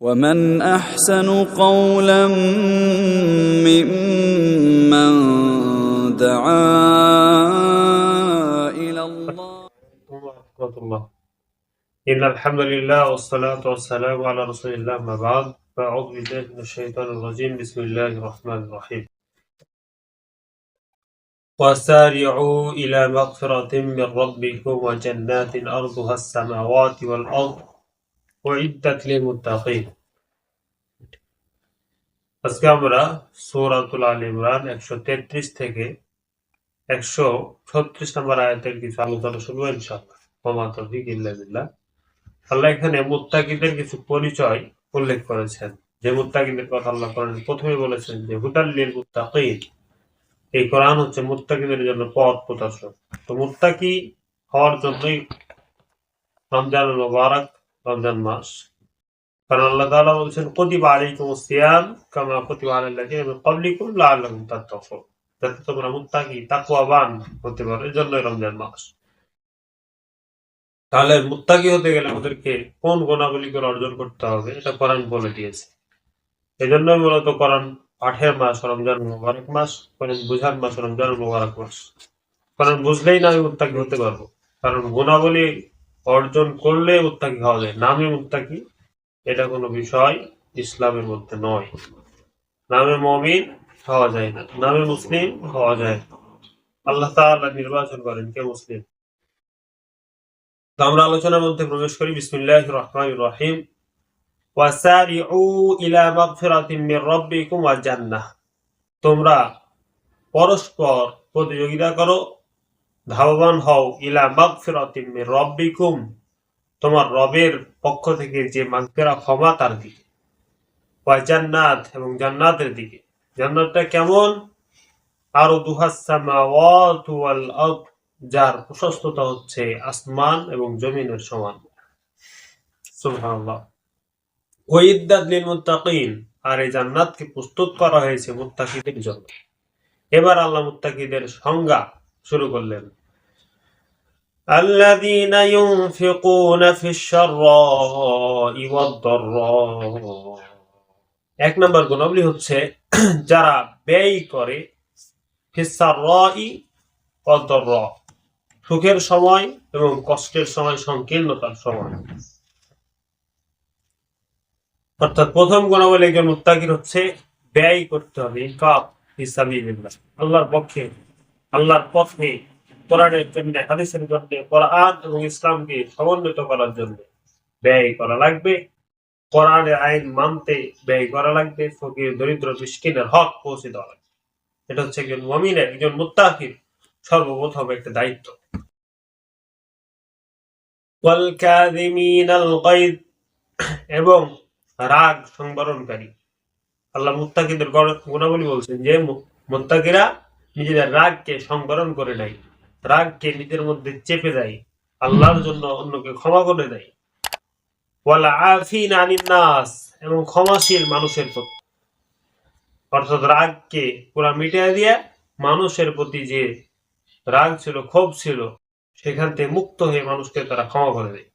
ومن أحسن قولا ممن دعا إلى الله. ورحمة الله. إن الحمد لله والصلاة والسلام على رسول الله ما بعد فأعوذ بالله من الشيطان الرجيم بسم الله الرحمن الرحيم وسارعوا إلى مغفرة من ربكم وجنات أرضها السماوات والأرض أعدت للمتقين. আজকে আমরা সূরাতুল আলে ইমরান 133 থেকে 136 নম্বর আয়াতের কিছু আলোচনা শুরু ইনশাআল্লাহ। ওয়া তাওফীক ইল্লা বিল্লাহ। আল্লাহ এখানে মুত্তাকিদের কিছু পরিচয় উল্লেখ করেছেন। যে মুত্তাকিদের কথা আল্লাহ কোরআনে প্রথমে বলেছেন যে হুদাল লিল মুত্তাকিন, এই কোরআন হচ্ছে মুত্তাকিদের জন্য পথ প্রদর্শক। তো মুত্তাকি হওয়ার জন্যই রমজান মুবারক, রমজান মাস। কারণ আল্লাহ তাআলা বলেছেন কুতিবা আলাইকুমুস সিয়াম কামা কুতিবা আলাল লাযিনা মিন ক্বাবলিকুম লাআল্লাকুম তাত্তাকুন, যাতে তোমরা মুত্তাকি তাকওয়াবান হতে পারো, এজন্যই রমজান মাস। তাহলে মুত্তাকি হতে গেলে আমাদেরকে কোন গুণাবলীগুলো অর্জন করতে হবে এটা কোরআন বলে দিয়েছে। এই জন্য মূলত কোরআন পাঠের মাস রমজান মুবারক মাস, কোরআন বুঝার মাস রমজান মুবারক মাস। কোরআন বুঝলেই না আমি মুত্তাকি হতে পারবো, কারণ গুণাবলী অর্জন করলে মুত্তাকি হওয়া যায়। নামে মুত্তাকি এটা কোনো বিষয় ইসলামের মধ্যে নয়। নামে মুমিন হওয়া যায় না, নামে মুসলিম হওয়া যায় না। আল্লাহ তাআলা নির্বাচন করেন কে মুসলিম। তো আমরা আলোচনার মধ্যে প্রবেশ করি। বিসমিল্লাহির রহমানির রহিম। ওয়াসারিউ ইলা মাগফিরাতিন মির রাব্বিকুম ওয়া জান্নাহ, তোমরা পরস্পর প্রতিযোগিতা করো, ধাবমান হও, ইলা মাগফিরাতিন মির রাব্বিকুম, তোমার রবের পক্ষ থেকে যে মাগফিরা ক্ষমা তার দিকে, ওয়া জান্নাত, এবং জান্নাতের দিকে। জান্নাতটা কেমন? আরদুহাস সামাওয়াতু ওয়াল আরদ, যার প্রশস্ততা হচ্ছে আসমান এবং জমিনের সমান। সুবহানাল্লাহ। উইদ্দাত লিল মুত্তাকিন, আর এই জান্নাতকে প্রস্তুত করা হয়েছে মুত্তাকিদের জন্য। এবার আল্লাহ মুত্তাকিদের সংজ্ঞা শুরু করলেন। আল্লাযীনা ইউনফিকুনা ফিশ শাররাই ওয়াদ দাররা, এক নম্বর গুণাবলী হচ্ছে যারা ব্যয় করে ফিশ শাররাই ওয়াদ দাররা, সুখের সময় এবং কষ্টের সময়, সংকীর্ণতার সময়। অর্থাৎ প্রথম গুণাবলী একজন মুত্তাকির হচ্ছে ব্যয় করতে হবে, ইনফাক ফি সাবিলিল্লাহ, আল্লাহর পক্ষে, আল্লাহর পথে, কোরআনের জন্য, হাদিসের জন্য, কোরআন এবং ইসলামকে সমন্বিত করার জন্য ব্যয় করা লাগবে। কোরআনের আইন মানতে ব্যয় করা লাগবে। ফকির, দরিদ্র, মিসকিনের হক পৌঁছে দেওয়া লাগবে। এটা হচ্ছে একজন মুমিনের, একজন মুত্তাকির সর্বপ্রথম একটা দায়িত্ব। ওয়াল কাযিমিনাল গায়দ, এবং রাগ সংবরণকারী। আল্লাহ মুত্তাকিদের গুণাবলী বলছেন যে মুত্তাকিরা নিজেদের রাগকে সংবরণ করে নেয়, রাগকে নিজের মধ্যে চেপে দেয়, আল্লাহর জন্য অন্যকে ক্ষমা করে দেয়। ওয়াল আফিনা আনিন নাস, এবং ক্ষমাশীল মানুষের প্রতি। অর্থাৎ রাগকে পুরা মিটিয়ে দিয়ে মানুষের প্রতি যে রাগ ছিল, ক্ষোভ ছিল, সেখান থেকে মুক্ত হয়ে মানুষকে তারা ক্ষমা করে দেয়।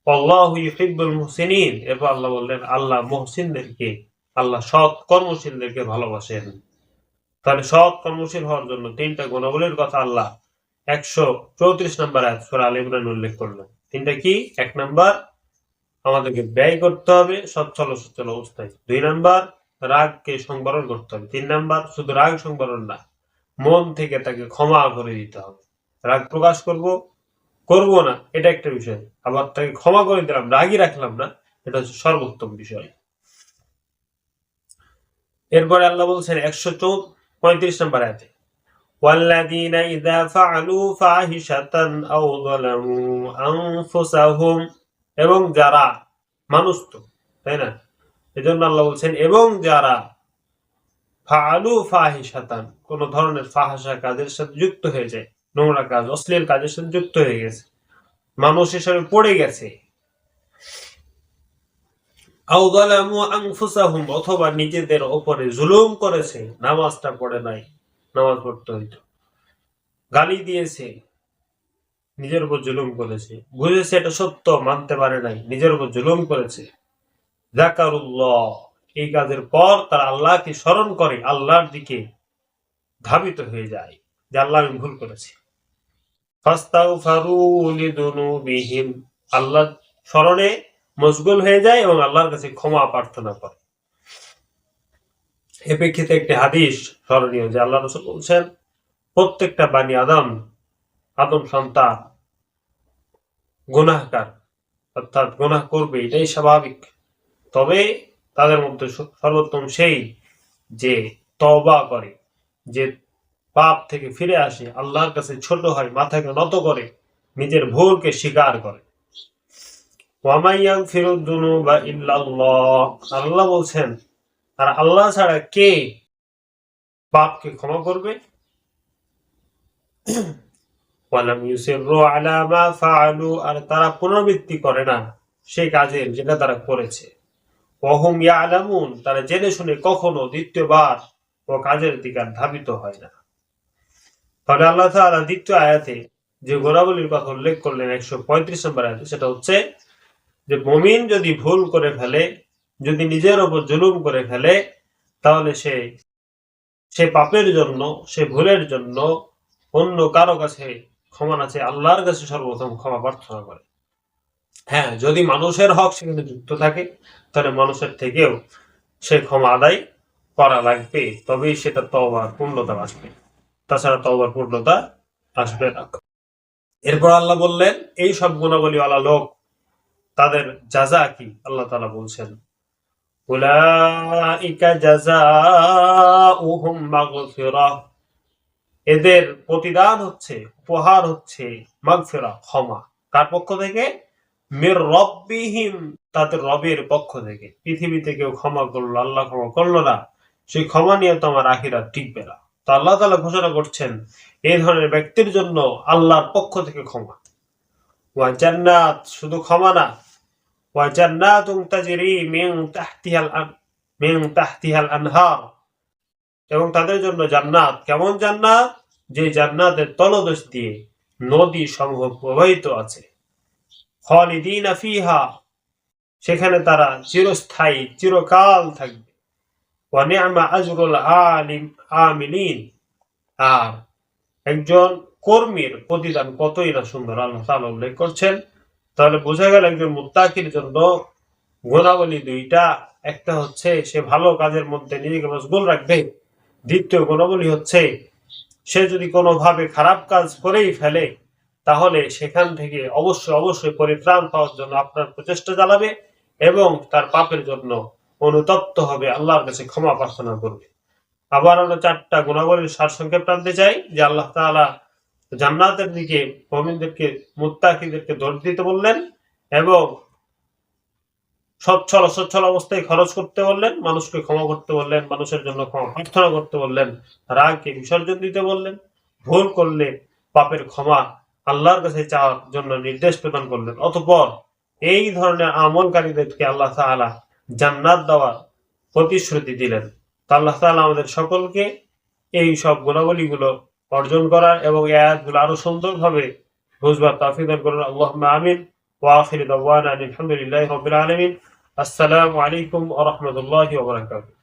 আল্লাহু ইউহিব্বুল মুহসিনিন, এরপর আল্লাহ বললেন আল্লাহ মুহসিনদেরকে, আল্লাহ সৎ কর্মশীলদেরকে ভালোবাসেন। তাহলে সৎ কর্মশীল হওয়ার জন্য তিনটা গুণাবলীর কথা আল্লাহ 134 নম্বর আয়াত সূরা আলে ইমরান উল্লেখ করলেন। তিনটা কি? এক নাম্বার, আমাদেরকে ব্যয় করতে হবে সচ্ছল সচ্ছল অবস্থায়। 2 নাম্বার, রাগকে সংবরণ করতে হবে। 3 নাম্বার, শুধু রাগ সংবরণ না, মন থেকে তাকে ক্ষমা করে দিতে হবে। রাগ প্রকাশ করব না, এটা একটা বিষয়, আবার তাকে ক্ষমা করে দিলাম, রাগই রাখলাম না, এটা হচ্ছে সর্বোত্তম বিষয়। এরপরে আল্লাহ বলছেন 135 নম্বর আয়াতে, ওয়াল্লাযীনা ইযা ফাআলু ফাহিশাতান আও যালামু আনফুসাহুম, এবং যারা, মানুষ তো, তাই না? এজন্য আল্লাহ বলছেন এবং যারা ফাআলু ফাহিশাতান, কোন ধরনের ফাহাশা কাজের সাথে যুক্ত হয়ে যায়, নোংরা কাজ, অশ্লীল কাজের সাথে যুক্ত হয়ে গেছে, মানুষ হিসেবে পড়ে গেছে। আও যালামু আনফুসাহুম, অথবা নিজেদের উপরে জুলুম করেছে, নামাজটা পড়ে নাই, নামাজ পড়তে হইতো, গালি দিয়েছে, নিজের উপর জুলুম করেছে, বুঝেছে এটা সত্য, মানতে পারে নাই, নিজের উপর জুলুম করেছে। যাকারুল্লাহ, এই কাজের পর তারা আল্লাহকে স্মরণ করে, আল্লাহর দিকে ধাবিত হয়ে যায় যে আল্লাহ আমি ভুল করেছি। ফাস্তাগফারু লিযুনুবিহিম, আল্লাহ স্মরণে মশগুল হয়ে যায় এবং আল্লাহর কাছে ক্ষমা প্রার্থনা করে। এ প্রেক্ষিতে একটি হাদিস স্মরণীয় যে আল্লাহ রাসূল বলছেন, প্রত্যেকটা বানি আদম সন্তান গুনাহগার, অর্থাৎ গুনাহ করবে, এটাই স্বাভাবিক। তবে তাদের মধ্যে সর্বোত্তম সেই যে তওবা করে, যে পাপ থেকে ফিরে আসে, আল্লাহর কাছে ছোট হয়, মাথাকে নত করে, নিজের ভুলকে স্বীকার করে। ওয়ামা ইয়াগফিরুদ যুনুবা ইল্লাল্লাহ, আল্লাহ বলছেন আর আল্লাহ ছাড়া কে পাপকে ক্ষমা করবে। ওয়ালাম ইউসিররু আলা মা ফাআলু, আর তারা পুনরাবৃত্তি করে না সেই কাজের যেটা তারা করেছে। ওয়াহুম ইয়ালামুন, তারা জেনে শুনে কখনো দ্বিতীয়বার ও কাজের দিকে ধাবিত হয় না। তাহলে আল্লাহ তাআলা দ্বিতীয় আয়াতে যে গুণাবলীর কথা উল্লেখ করলেন 135 নম্বর আয়াতে, সেটা হচ্ছে যে মুমিন যদি ভুল করে ফেলে, যদি নিজের উপর জুলুম করে ফেলে, তাহলে সে পাপের জন্য, সে ভুলের জন্য অন্য কারো কাছে ক্ষমা না চেয়ে আল্লাহর কাছে সর্বপ্রথম ক্ষমা প্রার্থনা করে। হ্যাঁ, যদি মানুষের হক সেখানে যুক্ত থাকে, তাহলে মানুষের থেকেও সে ক্ষমা আদায় করা লাগবে, তবেই সেটা তওবার পূর্ণতা আসবে, তাছাড়া তওবার পূর্ণতা আসবে না। এরপর আল্লাহ বললেন এই সব গুণাবলীওয়ালা লোক তাদের জাযা কি, আল্লাহ তাআলা বলছেন উলাইকা জাযাউহুম মাগফিরাহ, এদের প্রতিদান হচ্ছে, উপহার হচ্ছে মাগফিরাহ, ক্ষমা। কার পক্ষ থেকে? মির রব্বিহিম, তাদের রবের পক্ষ থেকে। পৃথিবীতে কেউ ক্ষমা করলো, আল্লাহ ক্ষমা করলো না, সেই ক্ষমা নিয়ে তো আমার আখিরাত টিকবে না। তো আল্লাহ তাআলা ঘোষণা করছেন এই ধরনের ব্যক্তির জন্য আল্লাহর পক্ষ থেকে ক্ষমা। ওয়া জান্নাত, শুধু ক্ষমা না, ওয়া জান্নাতুন তাজরি মিন তাহতিহাল আনহার, এবং তাদের জন্য জান্নাত। কেমন জান্নাত? যে জান্নাতের তলদেশ দিয়ে নদী সমূহ প্রবাহিত আছে। খালিদিনা ফিহা, সেখানে তারা চিরস্থায়ী, চিরকাল থাকবে। ওয়া নি'মা আজরুল আমিলিন, আর একজন কর্মীর প্রতিদান কতই না সুন্দর, আল্লাহ তাআলা উল্লেখ করছেন। তাহলে বোঝা গেল একজন মুত্তাকির জন্য গুণাবলী দুইটা, একটা হচ্ছে সে ভালো কাজের মধ্যে নিজেকে মশগুল রাখবে, দ্বিতীয় গুণাবলী হচ্ছে সে যদি কোনোভাবে খারাপ কাজ করেই ফেলে, তাহলে সেখান থেকে অবশ্যই পরিত্রাণ পাওয়ার জন্য আপনার প্রচেষ্টা চালাবে এবং তার পাপের জন্য অনুতপ্ত হবে, আল্লাহর কাছে ক্ষমা প্রার্থনা করবে। আবার আমরা 4টা গুণাবলীর সারসংক্ষেপ টানতে চাই যে আল্লাহ তাআলা জান্নাতের দিকে মুমিনদেরকে, মুত্তাকিদেরকে দৌড় দিতে বললেন এবং সচ্ছল অবস্থায় খরচ করতে বললেন, মানুষকে ক্ষমা করতে বললেন, মানুষের জন্য ক্ষমা প্রার্থনা করতে বললেন, রাগকে বিসর্জন দিতে বললেন, ভুল করলে পাপের ক্ষমা আল্লাহর কাছে চাওয়ার জন্য নির্দেশ প্রদান করলেন। অতঃপর এই ধরনের আমলকারীদেরকে আল্লাহ তাআলা জান্নাত দেওয়ার প্রতিশ্রুতি দিলেন। তা আল্লাহ তাআলা আমাদের সকলকে এই সব গুণাবলীগুলো অর্জন করার এবং এই আয়াতগুলো আরো সুন্দরভাবে বুঝবার তৌফিক দান করুন। আল্লাহুম্মা আমিন। ওয়া আখিরু দাওয়ানা আলহামদুলিল্লাহি রাব্বিল আলামিন। আসসালামু আলাইকুম ওয়া রাহমাতুল্লাহি ওয়া বারাকাতুহু।